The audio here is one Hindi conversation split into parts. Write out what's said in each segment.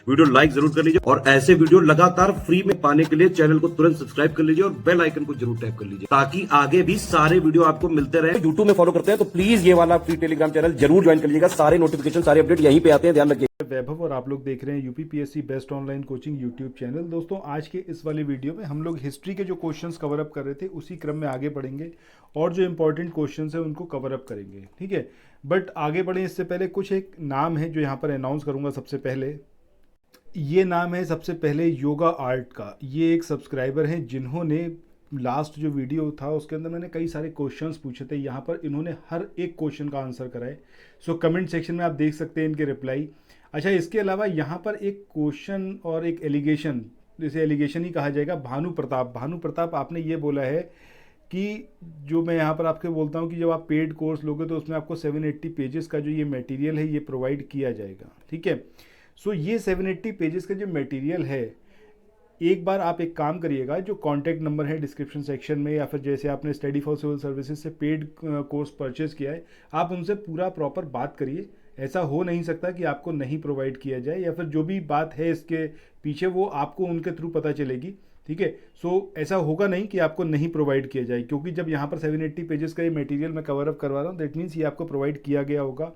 वीडियो लाइक जरूर कर लीजिए और ऐसे वीडियो लगातार फ्री में पाने के लिए चैनल को तुरंत सब्सक्राइब कर लीजिए और बेल आइकन को जरूर टैप कर लीजिए ताकि आगे भी सारे वीडियो आपको मिलते रहे। यूट्यूब में फॉलो करते हैं तो प्लीज ये वाला फ्री टेलीग्राम चैनल जरूर ज्वाइन कर लीजिएगा। सारे नोटिफिकेशन सारे अपडेट यहीं पे आते हैं, ध्यान रखिए। वैभव और आप लोग देख रहे हैं UPPSC best online coaching YouTube channel. दोस्तों आज के इस वाले वीडियो में हम लोग हिस्ट्री के जो क्वेश्चंस कवर अप कर रहे थे उसी क्रम में आगे बढ़ेंगे और जो इंपॉर्टेंट क्वेश्चंस है उनको कवर अप करेंगे, ठीक है। बट आगे बढ़े इससे पहले कुछ एक नाम है जो यहाँ पर अनाउंस करूँगा। सबसे पहले ये नाम है सबसे पहले योगा आर्ट का। ये एक सब्सक्राइबर हैं जिन्होंने लास्ट जो वीडियो था उसके अंदर मैंने कई सारे क्वेश्चंस पूछे थे, यहाँ पर इन्होंने हर एक क्वेश्चन का आंसर कराए। सो कमेंट सेक्शन में आप देख सकते हैं इनके रिप्लाई। अच्छा, इसके अलावा यहाँ पर एक क्वेश्चन और एक एलिगेशन, जैसे एलिगेशन ही कहा जाएगा। भानु प्रताप आपने ये बोला है कि जो मैं यहाँ पर आपके बोलता हूँ कि जब आप पेड कोर्स लोगे तो उसमें आपको 780 पेजेस का जो ये मटेरियल है ये प्रोवाइड किया जाएगा, ठीक है। सो ये 780 पेजेस का जो मटेरियल है, एक बार आप एक काम करिएगा, जो कॉन्टैक्ट नंबर है डिस्क्रिप्शन सेक्शन में, या फिर जैसे आपने स्टडी फॉर सिविल सर्विसेज से पेड कोर्स परचेज किया है, आप उनसे पूरा प्रॉपर बात करिए। ऐसा हो नहीं सकता कि आपको नहीं प्रोवाइड किया जाए, या फिर जो भी बात है इसके पीछे वो आपको उनके थ्रू पता चलेगी, ठीक है। सो ऐसा होगा नहीं कि आपको नहीं प्रोवाइड किया जाए, क्योंकि जब यहाँ पर 780 पेजेस का ये मटेरियल मैं कवर अप करवा रहा हूँ, दैट मीन्स ये आपको प्रोवाइड किया गया होगा।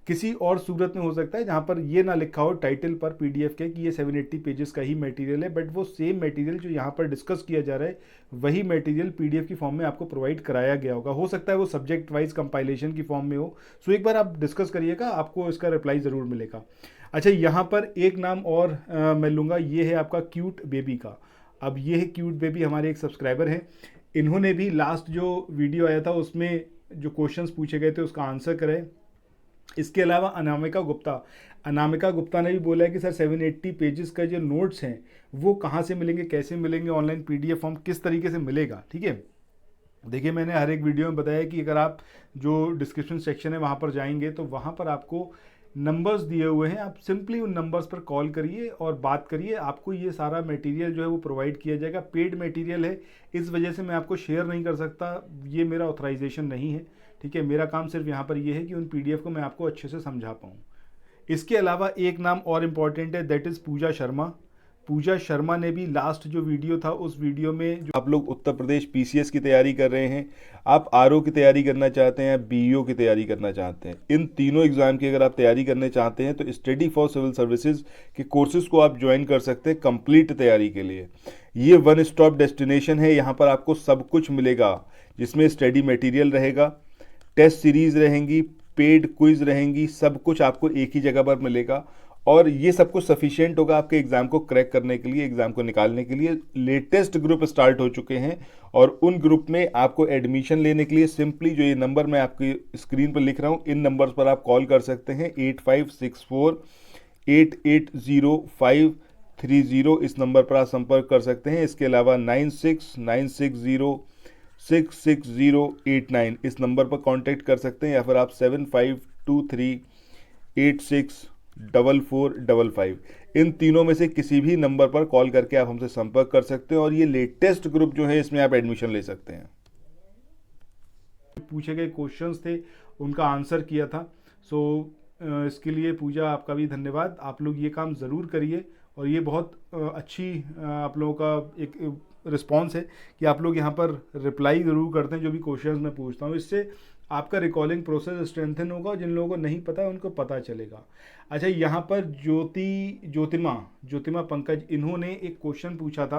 किसी और सूरत में हो सकता है जहाँ पर ये ना लिखा हो टाइटल पर पीडीएफ के कि ये 780 पेजेस का ही मटेरियल है, बट वो सेम मटेरियल जो यहाँ पर डिस्कस किया जा रहा है वही मटेरियल पीडीएफ की फॉर्म में आपको प्रोवाइड कराया गया होगा। हो सकता है वो सब्जेक्ट वाइज कंपाइलेशन की फॉर्म में हो। सो एक बार आप डिस्कस करिएगा, आपको इसका रिप्लाई ज़रूर मिलेगा। अच्छा, यहाँ पर एक नाम और मैं लूँगा, ये है आपका क्यूट बेबी का। अब ये है क्यूट बेबी, हमारे एक सब्सक्राइबर हैं। इन्होंने भी लास्ट जो वीडियो आया था उसमें जो क्वेश्चंस पूछे गए थे उसका आंसर करें। इसके अलावा अनामिका गुप्ता ने भी बोला है कि सर 780 पेजेस का जो नोट्स हैं वो कहाँ से मिलेंगे, कैसे मिलेंगे, ऑनलाइन पीडीएफ फॉर्म किस तरीके से मिलेगा, ठीक है। देखिए, मैंने हर एक वीडियो में बताया कि अगर आप जो डिस्क्रिप्शन सेक्शन है वहाँ पर जाएंगे तो वहाँ पर आपको नंबर्स दिए हुए हैं, आप सिंपली उन नंबर्स पर कॉल करिए और बात करिए। आपको ये सारा मटेरियल जो है वो प्रोवाइड किया जाएगा। पेड मटेरियल है, इस वजह से मैं आपको शेयर नहीं कर सकता, ये मेरा ऑथराइजेशन नहीं है, ठीक है। मेरा काम सिर्फ यहाँ पर ये है कि उन पीडीएफ को मैं आपको अच्छे से समझा पाऊँ। इसके अलावा एक नाम और इम्पॉर्टेंट है, दैट इज़ पूजा शर्मा ने भी लास्ट जो वीडियो था उस वीडियो में, जो आप लोग उत्तर प्रदेश पीसीएस की तैयारी कर रहे हैं, आप आरओ की तैयारी करना चाहते हैं, बीईओ की तैयारी करना चाहते हैं, इन तीनों एग्जाम की अगर आप तैयारी करने चाहते हैं तो स्टडी फॉर सिविल सर्विसेज के कोर्सेज को आप ज्वाइन कर सकते हैं कंप्लीट तैयारी के लिए। ये वन स्टॉप डेस्टिनेशन है, यहाँ पर आपको सब कुछ मिलेगा, जिसमें स्टडी मटेरियल रहेगा, टेस्ट सीरीज रहेंगी, पेड क्विज रहेंगी, सब कुछ आपको एक ही जगह पर मिलेगा। और ये सब कुछ सफिशिएंट होगा आपके एग्जाम को क्रैक करने के लिए, एग्जाम को निकालने के लिए। लेटेस्ट ग्रुप स्टार्ट हो चुके हैं और उन ग्रुप में आपको एडमिशन लेने के लिए सिंपली जो ये नंबर मैं आपकी स्क्रीन पर लिख रहा हूँ, इन नंबर्स पर आप कॉल कर सकते हैं। 8564880530 इस नंबर पर आप संपर्क कर सकते हैं। इसके अलावा 9696066089 इस नंबर पर कांटेक्ट कर सकते हैं, या फिर आप 7523864455 इन तीनों में से किसी भी नंबर पर कॉल करके आप हमसे संपर्क कर सकते हैं और ये लेटेस्ट ग्रुप जो है इसमें आप एडमिशन ले सकते हैं। पूछे गए क्वेश्चंस थे उनका आंसर किया था। सो इसके लिए पूजा आपका भी धन्यवाद। आप लोग ये काम ज़रूर करिए और ये बहुत अच्छी आप लोगों का एक रिस्पॉन्स है कि आप लोग यहाँ पर रिप्लाई ज़रूर करते हैं जो भी क्वेश्चंस मैं पूछता हूँ। इससे आपका रिकॉलिंग प्रोसेस स्ट्रेंथन होगा, जिन लोगों को नहीं पता है उनको पता चलेगा। अच्छा, यहाँ पर ज्योतिमा पंकज, इन्होंने एक क्वेश्चन पूछा था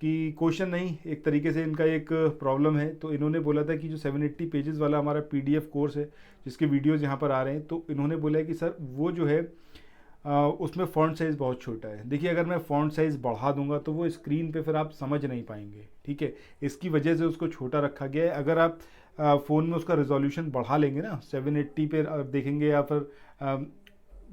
कि क्वेश्चन नहीं, एक तरीके से इनका एक प्रॉब्लम है। तो इन्होंने बोला था कि जो 780 पेजेस वाला हमारा पीडीएफ कोर्स है जिसके वीडियोज़ यहाँ पर आ रहे हैं, तो इन्होंने बोला है कि सर वो जो है उसमें फ़ॉन्ट साइज़ बहुत छोटा है। देखिए, अगर मैं फ़ॉन्ट साइज़ बढ़ा दूंगा तो वो स्क्रीन पे फिर आप समझ नहीं पाएंगे, ठीक है। इसकी वजह से उसको छोटा रखा गया है। अगर आप फ़ोन में उसका रेजोल्यूशन बढ़ा लेंगे ना, 780 पे देखेंगे या फिर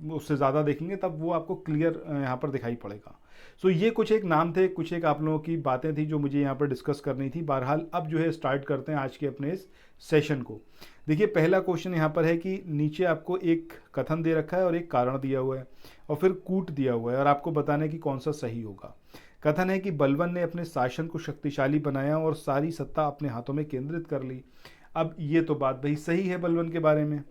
उससे ज़्यादा देखेंगे, तब वो आपको क्लियर यहाँ पर दिखाई पड़ेगा। सो ये कुछ एक नाम थे, कुछ एक आप लोगों की बातें थी जो मुझे यहाँ पर डिस्कस करनी थी। बहरहाल अब जो है स्टार्ट करते हैं आज के अपने इस सेशन को। देखिए, पहला क्वेश्चन यहाँ पर है कि नीचे आपको एक कथन दे रखा है और एक कारण दिया हुआ है और फिर कूट दिया हुआ है और आपको बताना है कि कौन सा सही होगा। कथन है कि बलवन ने अपने शासन को शक्तिशाली बनाया और सारी सत्ता अपने हाथों में केंद्रित कर ली। अब ये तो बात भाई सही है बलवन के बारे में,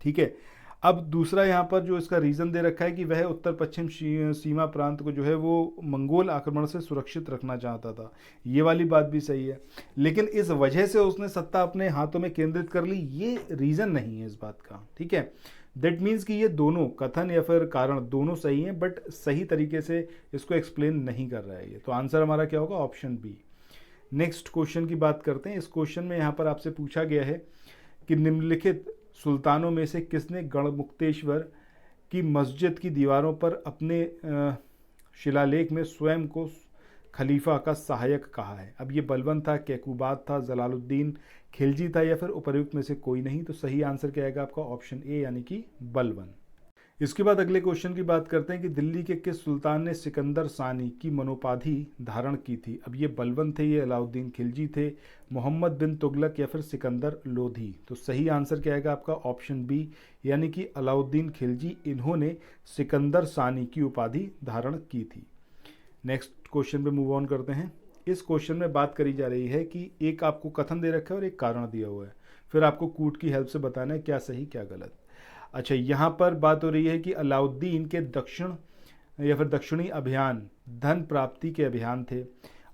ठीक है। अब दूसरा यहाँ पर जो इसका रीज़न दे रखा है कि वह उत्तर पश्चिम सीमा प्रांत को जो है वो मंगोल आक्रमण से सुरक्षित रखना चाहता था। ये वाली बात भी सही है, लेकिन इस वजह से उसने सत्ता अपने हाथों में केंद्रित कर ली, ये रीज़न नहीं है इस बात का। ठीक है, दैट मीन्स कि ये दोनों कथन या फिर कारण दोनों सही हैं, बट सही तरीके से इसको एक्सप्लेन नहीं कर रहा है ये। तो आंसर हमारा क्या होगा? Option B. नेक्स्ट क्वेश्चन की बात करते हैं। इस क्वेश्चन में यहाँ पर आपसे पूछा गया है कि निम्नलिखित सुल्तानों में से किसने गढ़मुक्तेश्वर की मस्जिद की दीवारों पर अपने शिलालेख में स्वयं को खलीफा का सहायक कहा है? अब ये बलबन था, कैकुबाद था, जलालुद्दीन खिलजी था, या फिर उपर्युक्त में से कोई नहीं। तो सही आंसर क्या आएगा आपका? ऑप्शन ए यानी कि बलबन। इसके बाद अगले क्वेश्चन की बात करते हैं कि दिल्ली के किस सुल्तान ने सिकंदर सानी की मनोपाधि धारण की थी? अब ये बलबन थे, ये अलाउद्दीन खिलजी थे, मोहम्मद बिन तुगलक या फिर सिकंदर लोधी। तो सही आंसर क्या आएगा आपका? ऑप्शन बी यानी कि अलाउद्दीन खिलजी, इन्होंने सिकंदर सानी की उपाधि धारण की थी। नेक्स्ट क्वेश्चन पे मूव ऑन करते हैं। इस क्वेश्चन में बात करी जा रही है कि एक आपको कथन दे रखा है और एक कारण दिया हुआ है, फिर आपको कूट की हेल्प से बताना है क्या सही क्या गलत। अच्छा, यहाँ पर बात हो रही है कि अलाउद्दीन के दक्षिण या फिर दक्षिणी अभियान धन प्राप्ति के अभियान थे।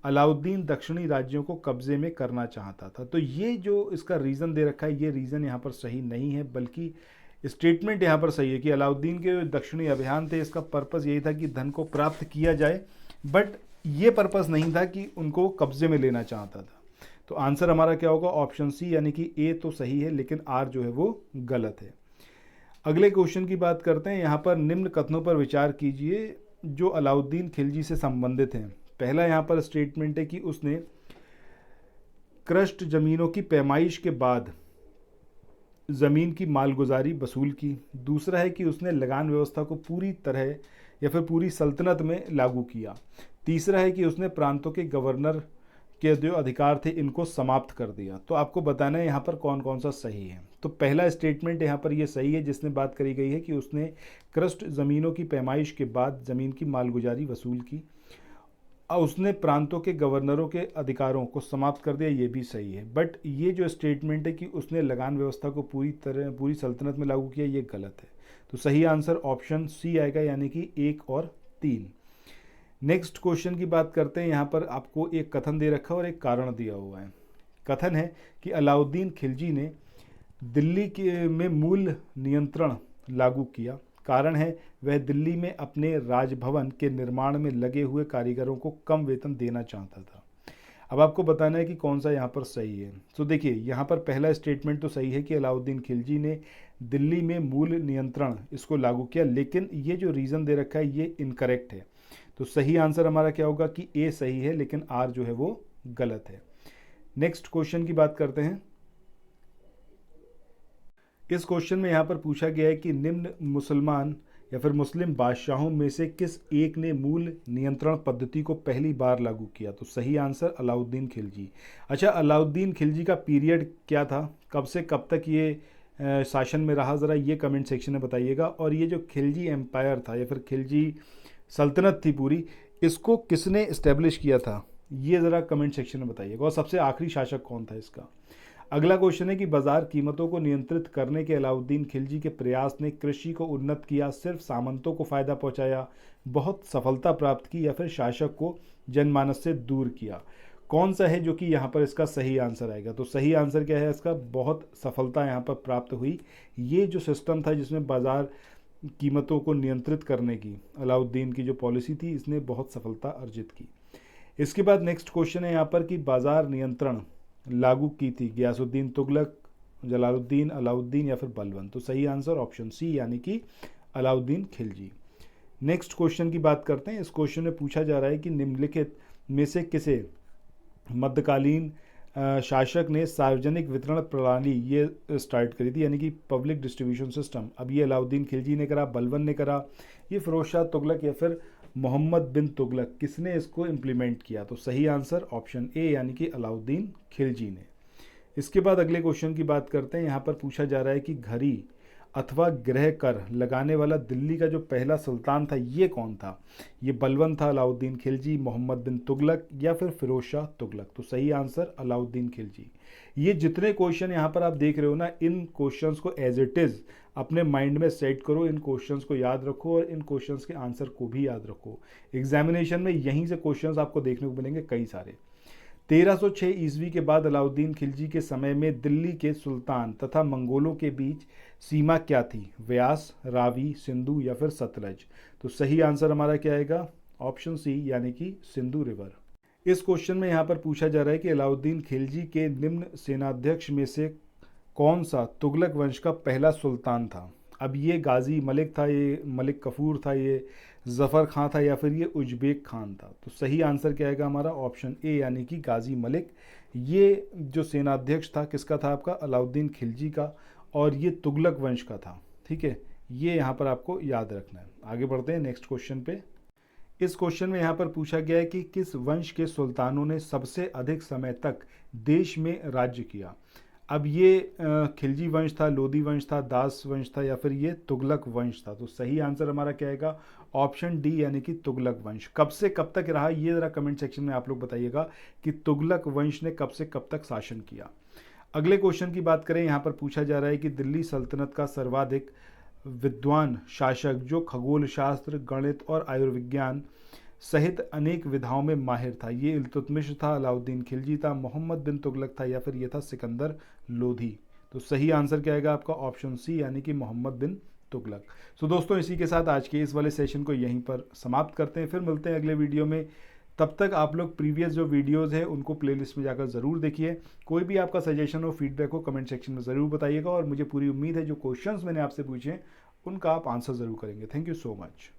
अलाउद्दीन दक्षिणी राज्यों को कब्जे में करना चाहता था। तो ये जो इसका रीज़न दे रखा है, ये रीज़न यहाँ पर सही नहीं है, बल्कि स्टेटमेंट यहाँ पर सही है कि अलाउद्दीन के दक्षिणी अभियान थे, इसका पर्पज़ यही था कि धन को प्राप्त किया जाए, बट ये पर्पज़ नहीं था कि उनको कब्जे में लेना चाहता था। तो आंसर हमारा क्या होगा? ऑप्शन सी यानी कि ए तो सही है, लेकिन आर जो है वो गलत है। अगले क्वेश्चन की बात करते हैं। यहाँ पर निम्न कथनों पर विचार कीजिए जो अलाउद्दीन खिलजी से संबंधित हैं। पहला यहाँ पर स्टेटमेंट है कि उसने क्रस्ट जमीनों की पैमाइश के बाद ज़मीन की मालगुजारी वसूल की। दूसरा है कि उसने लगान व्यवस्था को पूरी तरह या फिर पूरी सल्तनत में लागू किया। तीसरा है कि उसने प्रांतों के गवर्नर के जो अधिकार थे इनको समाप्त कर दिया। तो आपको बताना है यहाँ पर कौन कौन सा सही है। तो पहला स्टेटमेंट यहाँ पर ये सही है जिसने बात करी गई है कि उसने क्रस्ट ज़मीनों की पैमाइश के बाद ज़मीन की मालगुजारी वसूल की। और उसने प्रांतों के गवर्नरों के अधिकारों को समाप्त कर दिया, ये भी सही है। बट ये जो स्टेटमेंट है कि उसने लगान व्यवस्था को पूरी सल्तनत में लागू किया, ये गलत है। तो सही आंसर ऑप्शन सी आएगा यानी कि 1 और 3। नेक्स्ट क्वेश्चन की बात करते हैं। यहाँ पर आपको एक कथन दे रखा है और एक कारण दिया हुआ है। कथन है कि अलाउद्दीन खिलजी ने दिल्ली में मूल नियंत्रण लागू किया। कारण है वह दिल्ली में अपने राजभवन के निर्माण में लगे हुए कारीगरों को कम वेतन देना चाहता था। अब आपको बताना है कि कौन सा यहाँ पर सही है। तो देखिए, यहाँ पर पहला स्टेटमेंट तो सही है कि अलाउद्दीन खिलजी ने दिल्ली में मूल नियंत्रण इसको लागू किया, लेकिन ये जो रीज़न दे रखा है ये इनकरेक्ट है। तो सही आंसर हमारा क्या होगा कि ए सही है, लेकिन आर जो है वो गलत है। नेक्स्ट क्वेश्चन की बात करते हैं। इस क्वेश्चन में यहाँ पर पूछा गया है कि निम्न मुसलमान या फिर मुस्लिम बादशाहों में से किस एक ने मूल नियंत्रण पद्धति को पहली बार लागू किया? तो सही आंसर अलाउद्दीन खिलजी। अच्छा, अलाउद्दीन खिलजी का पीरियड क्या था, कब से कब तक ये शासन में रहा, ज़रा ये कमेंट सेक्शन में बताइएगा। और ये जो खिलजी एम्पायर था या फिर खिलजी सल्तनत थी पूरी, इसको किसने इस्टेब्लिश किया था, ये ज़रा कमेंट सेक्शन में बताइएगा। और सबसे आखिरी शासक कौन था इसका। अगला क्वेश्चन है कि बाजार कीमतों को नियंत्रित करने के अलाउद्दीन खिलजी के प्रयास ने कृषि को उन्नत किया, सिर्फ सामंतों को फ़ायदा पहुंचाया, बहुत सफलता प्राप्त की, या फिर शासक को जनमानस से दूर किया? कौन सा है जो कि यहाँ पर इसका सही आंसर आएगा? तो सही आंसर क्या है इसका? बहुत सफलता यहाँ पर प्राप्त हुई। ये जो सिस्टम था जिसमें बाजार कीमतों को नियंत्रित करने की अलाउद्दीन की जो पॉलिसी थी, इसने बहुत सफलता अर्जित की। इसके बाद नेक्स्ट क्वेश्चन है यहाँ पर कि बाजार नियंत्रण लागू की थी गियासुद्दीन तुगलक, जलालुद्दीन, अलाउद्दीन या फिर बलबन? तो सही आंसर ऑप्शन सी यानी कि अलाउद्दीन खिलजी। नेक्स्ट क्वेश्चन की बात करते हैं। इस क्वेश्चन में पूछा जा रहा है कि निम्नलिखित में से किसे मध्यकालीन शासक ने सार्वजनिक वितरण प्रणाली ये स्टार्ट करी थी, यानी कि पब्लिक डिस्ट्रीब्यूशन सिस्टम? अब ये अलाउद्दीन खिलजी ने करा, बलबन ने करा, ये फिरोज शाह तुगलक या फिर मोहम्मद बिन तुगलक, किसने इसको इम्प्लीमेंट किया? तो सही आंसर ऑप्शन ए यानी कि अलाउद्दीन खिलजी ने। इसके बाद अगले क्वेश्चन की बात करते हैं। यहाँ पर पूछा जा रहा है कि घरी अथवा गृह कर लगाने वाला दिल्ली का जो पहला सुल्तान था ये कौन था? ये बलवंत था, अलाउद्दीन खिलजी, मोहम्मद बिन तुगलक या फिर फिरोज शाह तुगलक? तो सही आंसर अलाउद्दीन खिलजी। ये जितने क्वेश्चन यहाँ पर आप देख रहे हो ना, इन क्वेश्चंस को एज इट इज़ अपने माइंड में सेट करो, इन क्वेश्चंस को याद रखो और इन क्वेश्चंस के आंसर को भी याद रखो। एग्जामिनेशन में यहीं से क्वेश्चंस आपको देखने को मिलेंगे कई सारे। 1306 ईस्वी के बाद अलाउद्दीन खिलजी के समय में दिल्ली के सुल्तान तथा मंगोलों के बीच सीमा क्या थी? व्यास, रावी, सिंधु या फिर सतलज? तो सही आंसर हमारा क्या आएगा? ऑप्शन सी यानी कि सिंधु रिवर। इस क्वेश्चन में यहाँ पर पूछा जा रहा है कि अलाउद्दीन खिलजी के निम्न सेनाध्यक्ष में से कौन सा तुगलक वंश का पहला सुल्तान था? अब ये गाजी मलिक था, ये मलिक कफूर था, ये जफ़र खां था या फिर ये उज्बेक खान था? तो सही आंसर क्या आएगा हमारा? ऑप्शन ए यानी कि गाजी मलिक। ये जो सेनाध्यक्ष था किसका था? आपका अलाउद्दीन खिलजी का, और ये तुगलक वंश का था। ठीक है, ये यहाँ पर आपको याद रखना है। आगे बढ़ते हैं नेक्स्ट क्वेश्चन पे। इस क्वेश्चन में यहाँ पर पूछा गया है कि किस वंश के सुल्तानों ने सबसे अधिक समय तक देश में राज्य किया? अब ये खिलजी वंश था, लोदी वंश था, दास वंश था या फिर ये तुगलक वंश था? तो सही आंसर हमारा क्या आएगा? ऑप्शन डी यानी कि तुगलक वंश। कब से कब तक रहा ये ज़रा कमेंट सेक्शन में आप लोग बताइएगा कि तुगलक वंश ने कब से कब तक शासन किया। अगले क्वेश्चन की बात करें, यहाँ पर पूछा जा रहा है कि दिल्ली सल्तनत का सर्वाधिक विद्वान शासक जो खगोल शास्त्र, गणित और आयुर्विज्ञान सहित अनेक विधाओं में माहिर था, ये इल्तुतमिश था, अलाउद्दीन खिलजी था, मोहम्मद बिन तुगलक था या फिर ये था सिकंदर लोधी? तो सही आंसर क्या आएगा आपका? ऑप्शन सी यानी कि मोहम्मद बिन तुगलक। सो दोस्तों, इसी के साथ आज के इस वाले सेशन को यहीं पर समाप्त करते हैं। फिर मिलते हैं अगले वीडियो में। तब तक आप लोग प्रीवियस जो वीडियोज़ हैं उनको प्लेलिस्ट में जाकर ज़रूर देखिए। कोई भी आपका सजेशन हो, फीडबैक हो, कमेंट सेक्शन में ज़रूर बताइएगा और मुझे पूरी उम्मीद है जो क्वेश्चंस मैंने आपसे पूछे उनका आप आंसर ज़रूर करेंगे। Thank you so much.